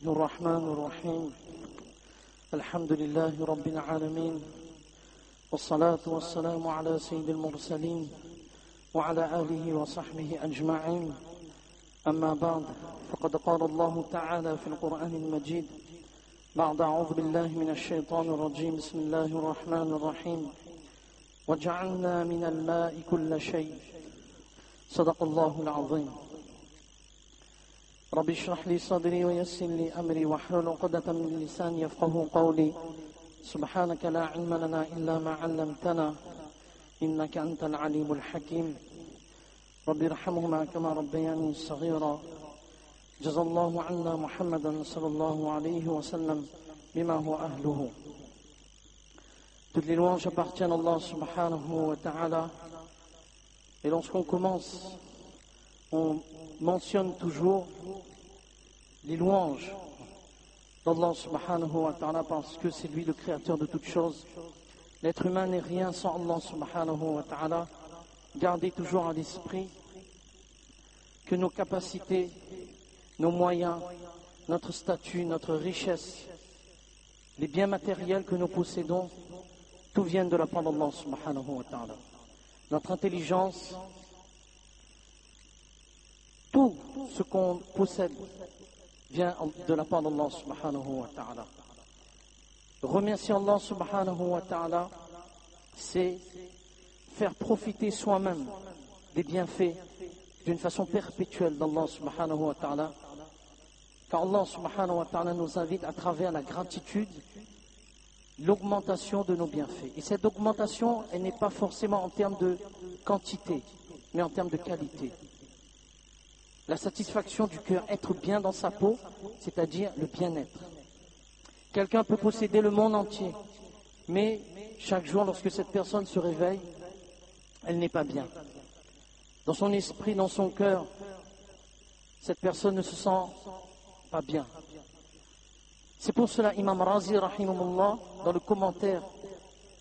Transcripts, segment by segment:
الرحمن الرحيم الحمد لله رب العالمين والصلاة والسلام على سيد المرسلين وعلى آله وصحبه أجمعين أما بعد فقد قال الله تعالى في القرآن المجيد بعد أعوذ بالله من الشيطان الرجيم بسم الله الرحمن الرحيم وجعلنا من الماء كل شيء صدق الله العظيم رب اشرح لي صدري ويسر لي أمري واحلل عقدة من لساني يفقهوا قولي سبحانك لا علم لنا إلا ما علمتنا إنك أنت العليم الحكيم رب ارحمهما كما ربياني صغيرا جزا الله عنا محمدا صلى الله عليه وسلم بما هو أهله. Toutes les louanges appartiennent à Allah subhanahu wa ta'ala. Et lorsqu'on commence, on mentionne toujours les louanges d'Allah subhanahu wa ta'ala parce que c'est lui le créateur de toutes choses. L'être humain n'est rien sans Allah subhanahu wa ta'ala. Gardez toujours à l'esprit que nos capacités, nos moyens, notre statut, notre richesse, les biens matériels que nous possédons, tout vient de la part d'Allah subhanahu wa ta'ala. Notre intelligence, tout ce qu'on possède vient de la part d'Allah subhanahu wa ta'ala. Remercier Allah subhanahu wa ta'ala, c'est faire profiter soi-même des bienfaits d'une façon perpétuelle d'Allah subhanahu wa ta'ala. Car Allah subhanahu wa ta'ala nous invite à travers la gratitude, l'augmentation de nos bienfaits. Et cette augmentation, elle n'est pas forcément en termes de quantité, mais en termes de qualité. La satisfaction du cœur, être bien dans sa peau, c'est-à-dire le bien-être. Quelqu'un peut posséder le monde entier, mais chaque jour, lorsque cette personne se réveille, elle n'est pas bien. Dans son esprit, dans son cœur, cette personne ne se sent pas bien. C'est pour cela, Imam Razi, rahimahullah, dans le commentaire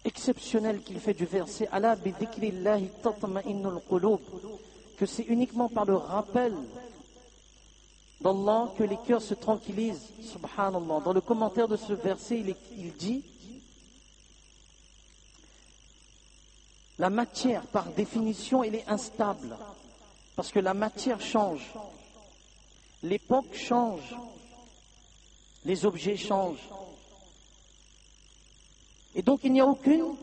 exceptionnel qu'il fait du verset Ala bi dhikrillahi tatma'innul qulub, que c'est uniquement par le rappel d'Allah que les cœurs se tranquillisent, subhanallah. Dans le commentaire de ce verset, il dit la matière, par définition, elle est instable, parce que la matière change, l'époque change, les objets changent. Et donc il n'y a aucune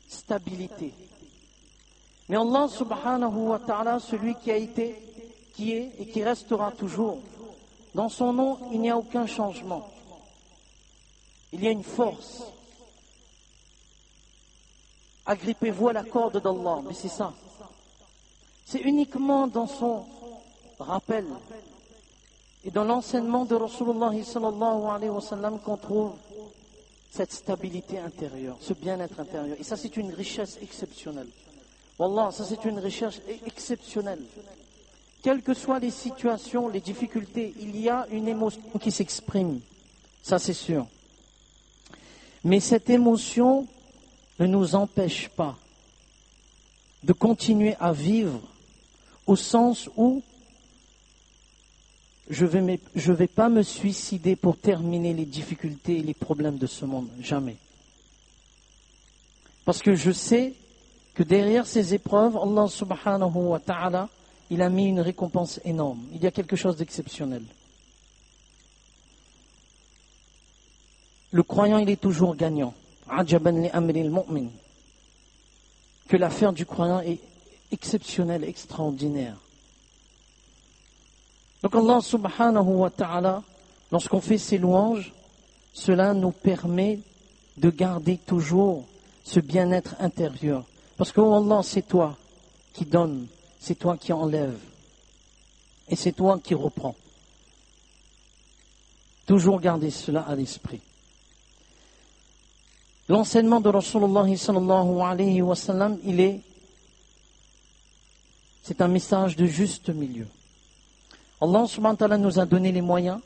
stabilité. Mais Allah subhanahu wa ta'ala, celui qui a été, qui est et qui restera toujours, dans son nom, il n'y a aucun changement. Il y a une force. Agrippez-vous à la corde d'Allah, mais c'est ça. C'est uniquement dans son rappel et dans l'enseignement de Rasulullah sallallahu alayhi wa sallam qu'on trouve cette stabilité intérieure, ce bien-être intérieur. Et ça, c'est une richesse exceptionnelle. Wallah, ça c'est une richesse exceptionnelle. Quelles que soient les situations, les difficultés, il y a une émotion qui s'exprime. Ça c'est sûr. Mais cette émotion ne nous empêche pas de continuer à vivre au sens où je vais pas me suicider pour terminer les difficultés et les problèmes de ce monde. Jamais. Parce que je sais que derrière ces épreuves, Allah subhanahu wa ta'ala, il a mis une récompense énorme. Il y a quelque chose d'exceptionnel. Le croyant, il est toujours gagnant. Ajaban li amri al-mu'min. Que l'affaire du croyant est exceptionnelle, extraordinaire. Donc Allah subhanahu wa ta'ala, lorsqu'on fait ces louanges, cela nous permet de garder toujours ce bien-être intérieur. Parce que oh Allah, c'est toi qui donne, c'est toi qui enlève, et c'est toi qui reprends. Toujours garder cela à l'esprit. L'enseignement de Rasulullah sallallahu alayhi wa sallam, c'est un message de juste milieu. Allah subhanahu wa ta'ala nous a donné les moyens,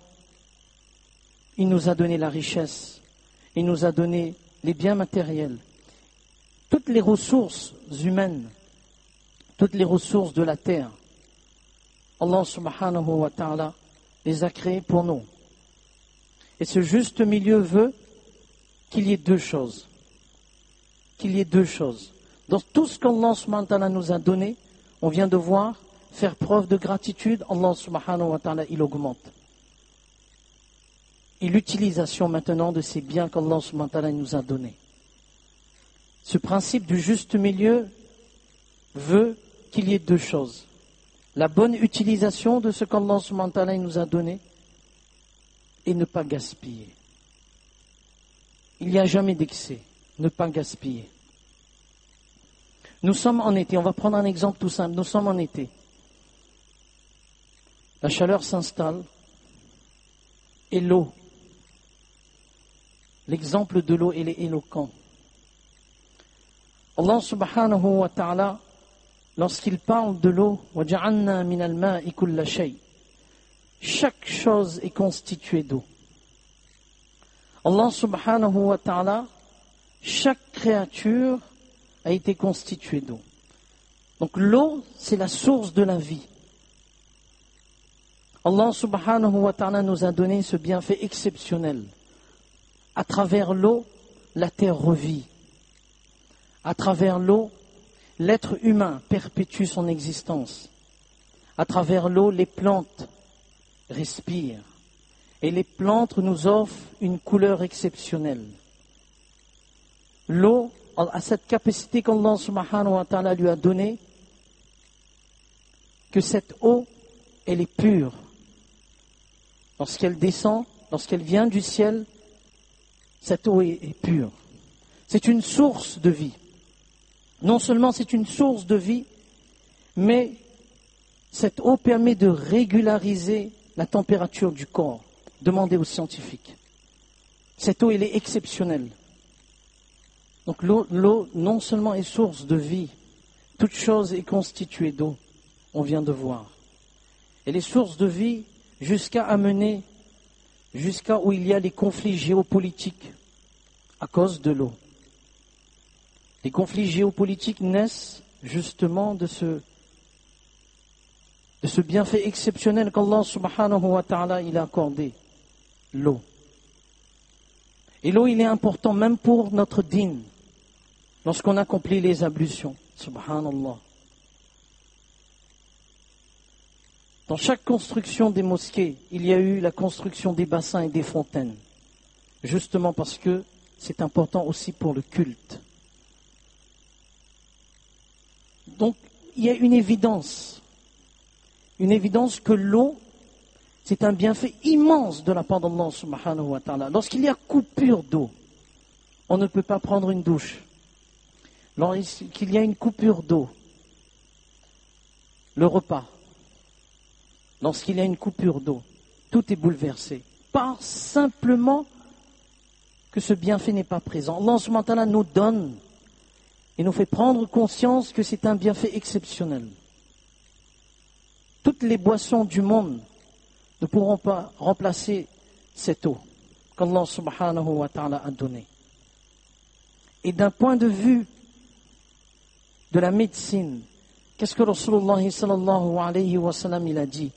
il nous a donné la richesse, il nous a donné les biens matériels. Toutes les ressources humaines, toutes les ressources de la terre, Allah subhanahu wa ta'ala les a créées pour nous. Et ce juste milieu veut qu'il y ait deux choses. Qu'il y ait deux choses. Dans tout ce qu'Allah subhanahu wa ta'ala nous a donné, on vient de voir, faire preuve de gratitude, Allah subhanahu wa ta'ala, il augmente. Et l'utilisation maintenant de ces biens qu'Allah subhanahu wa ta'ala nous a donnés. Ce principe du juste milieu veut qu'il y ait deux choses. La bonne utilisation de ce qu'Allah subhanahu wa ta'ala nous a donné et ne pas gaspiller. Il n'y a jamais d'excès, ne pas gaspiller. Nous sommes en été, on va prendre un exemple tout simple, nous sommes en été. La chaleur s'installe et l'eau. L'exemple de l'eau, il est éloquent. Allah subhanahu wa ta'ala, lorsqu'il parle de l'eau, وَجَعَلْنَا مِنَ الْمَاءِ كُلَّ شَيْءٍ, chaque chose est constituée d'eau. Allah subhanahu wa ta'ala, chaque créature a été constituée d'eau. Donc l'eau, c'est la source de la vie. Allah subhanahu wa ta'ala nous a donné ce bienfait exceptionnel. À travers l'eau, la terre revit. À travers l'eau, l'être humain perpétue son existence. À travers l'eau, les plantes respirent. Et les plantes nous offrent une couleur exceptionnelle. L'eau a cette capacité qu'Allah subhanahu wa ta'ala lui a donnée, que cette eau, elle est pure. Lorsqu'elle descend, lorsqu'elle vient du ciel, cette eau est pure. C'est une source de vie. Non seulement c'est une source de vie, mais cette eau permet de régulariser la température du corps. Demandez aux scientifiques. Cette eau, elle est exceptionnelle. Donc l'eau non seulement est source de vie, toute chose est constituée d'eau, on vient de voir. Elle est source de vie jusqu'à où il y a les conflits géopolitiques à cause de l'eau. Les conflits géopolitiques naissent justement de ce bienfait exceptionnel qu'Allah subhanahu wa ta'ala il a accordé, l'eau. Et l'eau, il est important même pour notre dîn, lorsqu'on accomplit les ablutions. Subhanallah. Dans chaque construction des mosquées, il y a eu la construction des bassins et des fontaines. Justement parce que c'est important aussi pour le culte. Donc, il y a une évidence que l'eau, c'est un bienfait immense de la part d'Allah subhanahu wa ta'ala. Lorsqu'il y a coupure d'eau, on ne peut pas prendre une douche. Lorsqu'il y a une coupure d'eau, le repas, lorsqu'il y a une coupure d'eau, tout est bouleversé. Par simplement que ce bienfait n'est pas présent. Allah subhanahu wa ta'ala nous donne et nous fait prendre conscience que c'est un bienfait exceptionnel. Toutes les boissons du monde ne pourront pas remplacer cette eau qu'Allah subhanahu wa ta'ala a donnée. Et d'un point de vue de la médecine, qu'est-ce que Rasulullah sallallahu alayhi wa sallam il a dit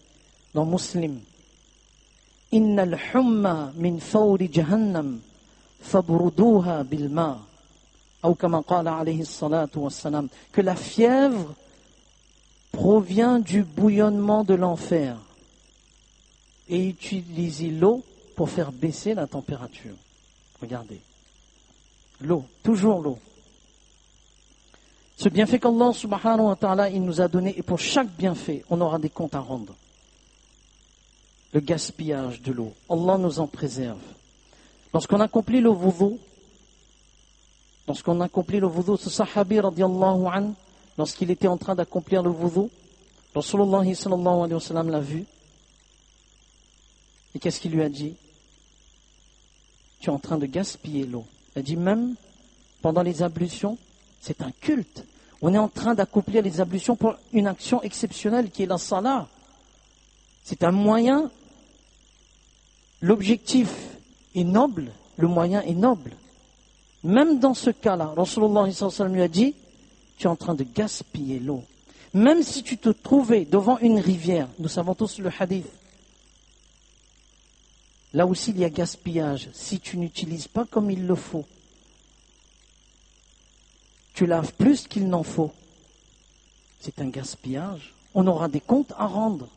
dans Muslim? Inna al-humma min fawri jahannam fabruduha bil ma'. Ou kama qala alayhi salatu wa salam, que la fièvre provient du bouillonnement de l'enfer. Et utilisez l'eau pour faire baisser la température. Regardez. L'eau, toujours l'eau. Ce bienfait qu'Allah subhanahu wa ta'ala il nous a donné, et pour chaque bienfait, on aura des comptes à rendre. Le gaspillage de l'eau, Allah nous en préserve. Lorsqu'on accomplit le wudu, ce sahabi radiallahu anhu, lorsqu'il était en train d'accomplir le wudu, Rasulullah sallallahu alayhi wa sallam l'a vu. Et qu'est-ce qu'il lui a dit? Tu es en train de gaspiller l'eau. Il a dit même pendant les ablutions, c'est un culte. On est en train d'accomplir les ablutions pour une action exceptionnelle qui est la salat. C'est un moyen. L'objectif est noble, le moyen est noble. Même dans ce cas-là, Rasulullah sallallahu alayhi wa sallam lui a dit, tu es en train de gaspiller l'eau. Même si tu te trouvais devant une rivière, nous savons tous le hadith. Là aussi, il y a gaspillage. Si tu n'utilises pas comme il le faut, tu laves plus qu'il n'en faut. C'est un gaspillage. On aura des comptes à rendre.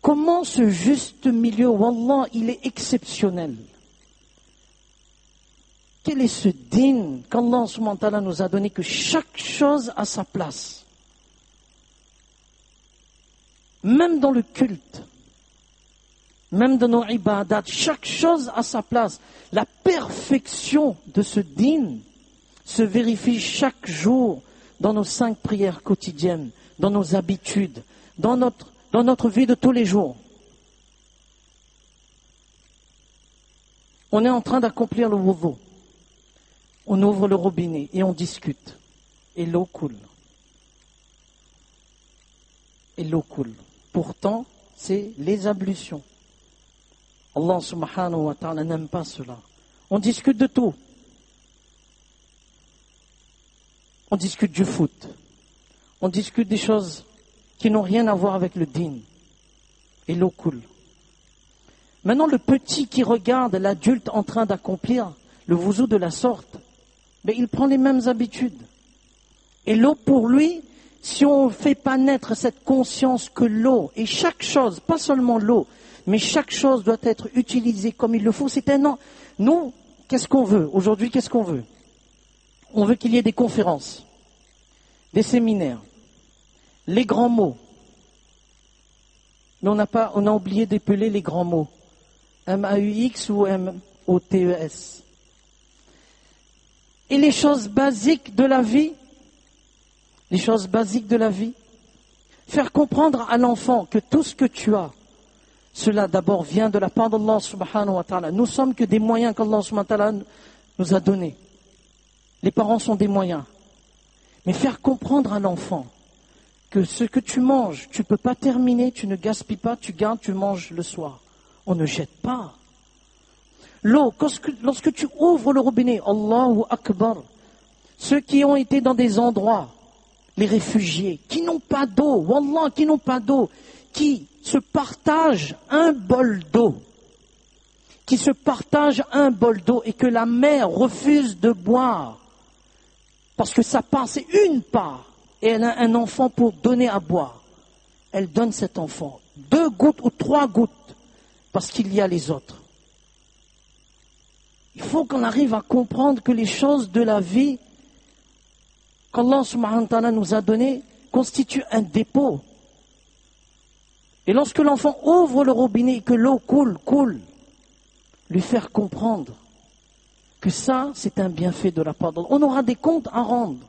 Comment ce juste milieu, wallah, il est exceptionnel. Quel est ce din qu'Allah subhanahu wa ta'ala nous a donné, que chaque chose a sa place. Même dans le culte, même dans nos ibadat, chaque chose a sa place. La perfection de ce din se vérifie chaque jour dans nos 5 prières quotidiennes, dans nos habitudes, dans notre vie de tous les jours. On est en train d'accomplir le wudu. On ouvre le robinet et on discute. Et l'eau coule. Et l'eau coule. Pourtant, c'est les ablutions. Allah subhanahu wa ta'ala n'aime pas cela. On discute de tout. On discute du foot. On discute des choses qui n'ont rien à voir avec le din. Et l'eau coule. Maintenant, le petit qui regarde l'adulte en train d'accomplir le wudu de la sorte, mais il prend les mêmes habitudes. Et l'eau pour lui, si on ne fait pas naître cette conscience que l'eau, et chaque chose, pas seulement l'eau, mais chaque chose doit être utilisée comme il le faut, c'est un an. Nous, qu'est-ce qu'on veut? Aujourd'hui, qu'est-ce qu'on veut? On veut qu'il y ait des conférences, des séminaires, les grands mots. Mais on a oublié d'épeler les grands mots. M-A-U-X ou M-O-T-E-S. Et les choses basiques de la vie, les choses basiques de la vie, faire comprendre à l'enfant que tout ce que tu as, cela d'abord vient de la part d'Allah subhanahu wa ta'ala. Nous sommes que des moyens qu'Allah subhanahu wa ta'ala nous a donnés. Les parents sont des moyens. Mais faire comprendre à l'enfant que ce que tu manges, tu ne peux pas terminer, tu ne gaspilles pas, tu gardes, tu manges le soir. On ne jette pas. L'eau, lorsque tu ouvres le robinet, Allahu Akbar, ceux qui ont été dans des endroits, les réfugiés, qui n'ont pas d'eau, wallah, qui n'ont pas d'eau, qui se partagent un bol d'eau, et que la mère refuse de boire, parce que sa part, c'est une part, et elle a un enfant pour donner à boire. Elle donne cet enfant 2 gouttes ou 3 gouttes, parce qu'il y a les autres. Il faut qu'on arrive à comprendre que les choses de la vie qu'Allah subhanahu wa ta'ala nous a données constituent un dépôt. Et lorsque l'enfant ouvre le robinet et que l'eau coule, lui faire comprendre que ça, c'est un bienfait de la part d'Allah. On aura des comptes à rendre.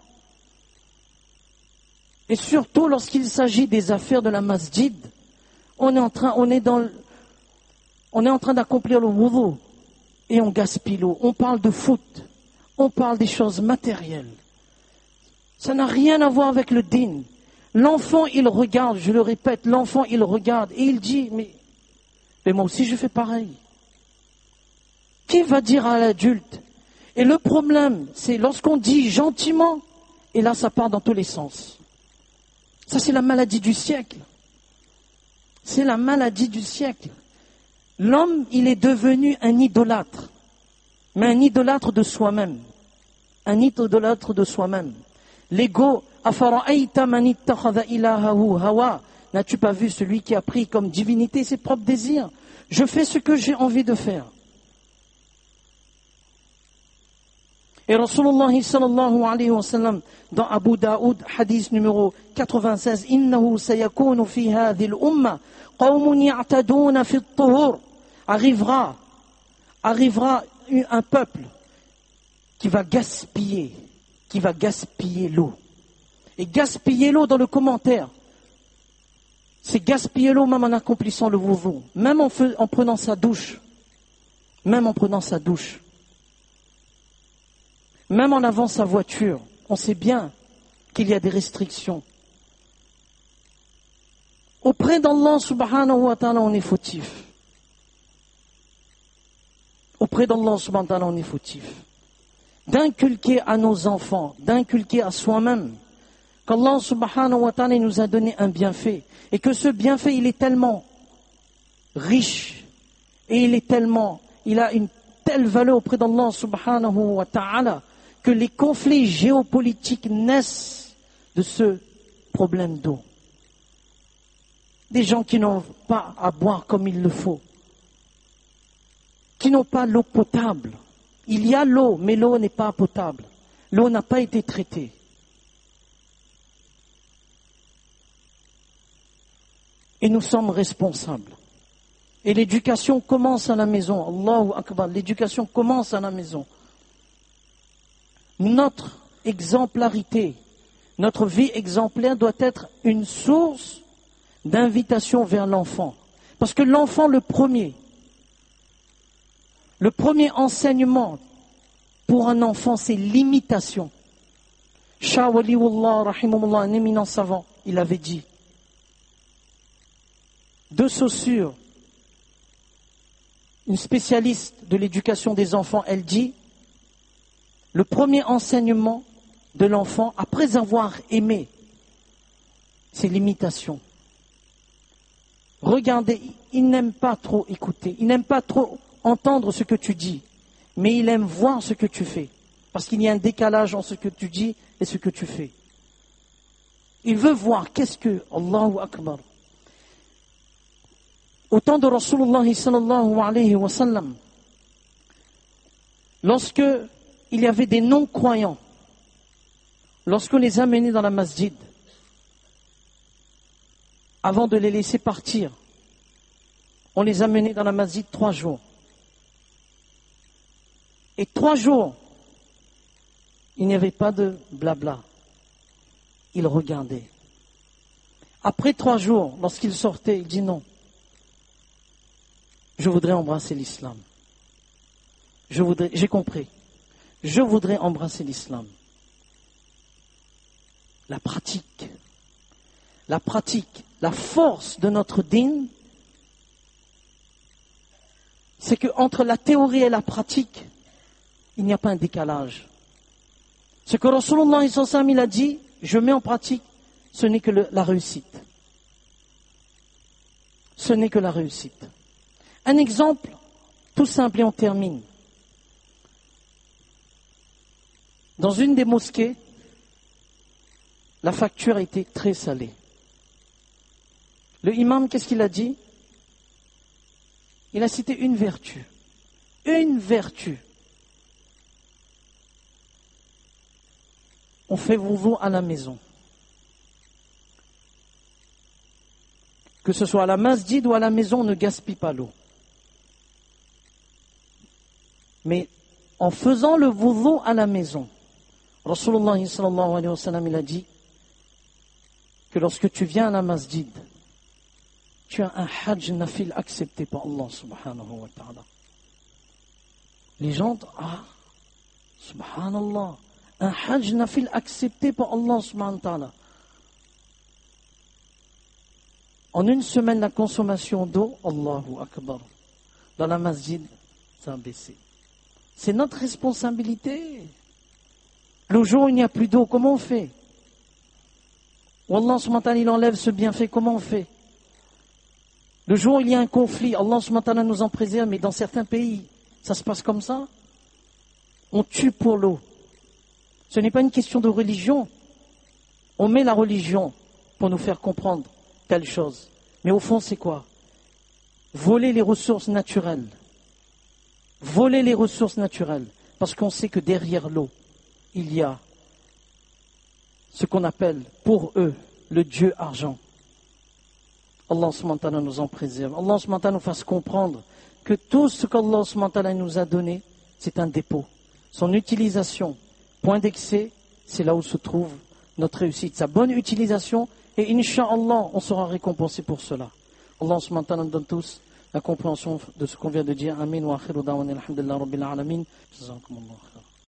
Et surtout lorsqu'il s'agit des affaires de la masjid, on est en train d'accomplir le wudu et on gaspille l'eau. On parle de foot, on parle des choses matérielles. Ça n'a rien à voir avec le din. L'enfant, il regarde, je le répète, l'enfant, il regarde et il dit, mais moi aussi je fais pareil. Qui va dire à l'adulte? Et le problème, c'est lorsqu'on dit gentiment, et là ça part dans tous les sens. Ça c'est la maladie du siècle. C'est la maladie du siècle. L'homme, il est devenu un idolâtre. Mais un idolâtre de soi-même. Un idolâtre de soi-même. L'ego, afara'ayta man ittakhadha ilahahu hawa. N'as-tu pas vu celui qui a pris comme divinité ses propres désirs? Je fais ce que j'ai envie de faire. Et Rasulullah sallallahu alayhi wa sallam, dans Abu Daoud, hadith numéro 96, Innahu sayakunu fi hadhihi al-umma qawmun ya'taduna fi at-tuhur. Arrivera un peuple qui va gaspiller l'eau. Et gaspiller l'eau dans le commentaire, c'est gaspiller l'eau même en accomplissant le wudu, même en prenant sa douche, même en lavant sa voiture. On sait bien qu'il y a des restrictions. Auprès d'Allah subhanahu wa ta'ala, on est fautif. Auprès d'Allah subhanahu wa ta'ala, on est fautif. D'inculquer à nos enfants, d'inculquer à soi-même, qu'Allah subhanahu wa ta'ala nous a donné un bienfait, et que ce bienfait, il est tellement riche, Et il a une telle valeur auprès d'Allah subhanahu wa ta'ala que les conflits géopolitiques naissent de ce problème d'eau. Des gens qui n'ont pas à boire comme il le faut, qui n'ont pas l'eau potable. Il y a l'eau, mais l'eau n'est pas potable. L'eau n'a pas été traitée. Et nous sommes responsables. Et l'éducation commence à la maison. Allahu Akbar, l'éducation commence à la maison. Notre exemplarité, notre vie exemplaire doit être une source d'invitation vers l'enfant. Parce que l'enfant, le premier enseignement pour un enfant, c'est l'imitation. Shah Waliullah, rahimahullah, un éminent savant, il avait dit, 2 Saussure, une spécialiste de l'éducation des enfants, elle dit, le premier enseignement de l'enfant, après avoir aimé, c'est l'imitation. Regardez, il n'aime pas trop écouter, il n'aime pas trop entendre ce que tu dis, mais il aime voir ce que tu fais, parce qu'il y a un décalage entre ce que tu dis et ce que tu fais. Il veut voir qu'est-ce que, Allahu Akbar. Au temps de Rasulullah sallallahu alayhi wa sallam, lorsque il y avait des non-croyants, lorsqu'on les amenait dans la masjid, avant de les laisser partir, on les amenait dans la masjid 3 jours. Et 3 jours, il n'y avait pas de blabla. Ils regardaient. Après 3 jours, lorsqu'il sortait, il dit non. Je voudrais embrasser l'islam. J'ai compris. Je voudrais embrasser l'islam. La pratique, la force de notre dîn, c'est qu'entre la théorie et la pratique, il n'y a pas un décalage. Ce que Rasulullah il a dit, je mets en pratique, ce n'est que la réussite. Ce n'est que la réussite. Un exemple tout simple et on termine. Dans une des mosquées, la facture a été très salée. Le imam, qu'est-ce qu'il a dit? Il a cité une vertu. Une vertu. On fait wudu à la maison. Que ce soit à la masjid ou à la maison, on ne gaspille pas l'eau. Mais en faisant le wudu à la maison, Rasulullah sallallahu alayhi wa sallam, il a dit que lorsque tu viens à la masjid, tu as un hajj nafil accepté par Allah subhanahu wa ta'ala. Les gens, subhanallah, un hajj nafil accepté par Allah subhanahu wa ta'ala. En une semaine, la consommation d'eau, Allahu Akbar, dans la masjid, ça a baissé. C'est notre responsabilité. Le jour où il n'y a plus d'eau, comment on fait? Ou Allah subhanahu wa ta'ala, il enlève ce bienfait, comment on fait? Le jour où il y a un conflit, Allah subhanahu wa ta'ala nous en préserve, mais dans certains pays, ça se passe comme ça. On tue pour l'eau. Ce n'est pas une question de religion. On met la religion pour nous faire comprendre telle chose. Mais au fond, c'est quoi? Voler les ressources naturelles. Voler les ressources naturelles. Parce qu'on sait que derrière l'eau, il y a ce qu'on appelle pour eux le Dieu argent. Allah subhanahu wa ta'ala nous en préserve. Allah subhanahu wa ta'ala nous fasse comprendre que tout ce qu'Allah subhanahu wa ta'ala nous a donné, c'est un dépôt. Son utilisation, point d'excès, c'est là où se trouve notre réussite. Sa bonne utilisation, et Inch'Allah, on sera récompensé pour cela. Allah subhanahu wa ta'ala nous donne tous la compréhension de ce qu'on vient de dire. Amin wa akhiru da'wana alhamdulillah rabbil alamin. Jazakumullah.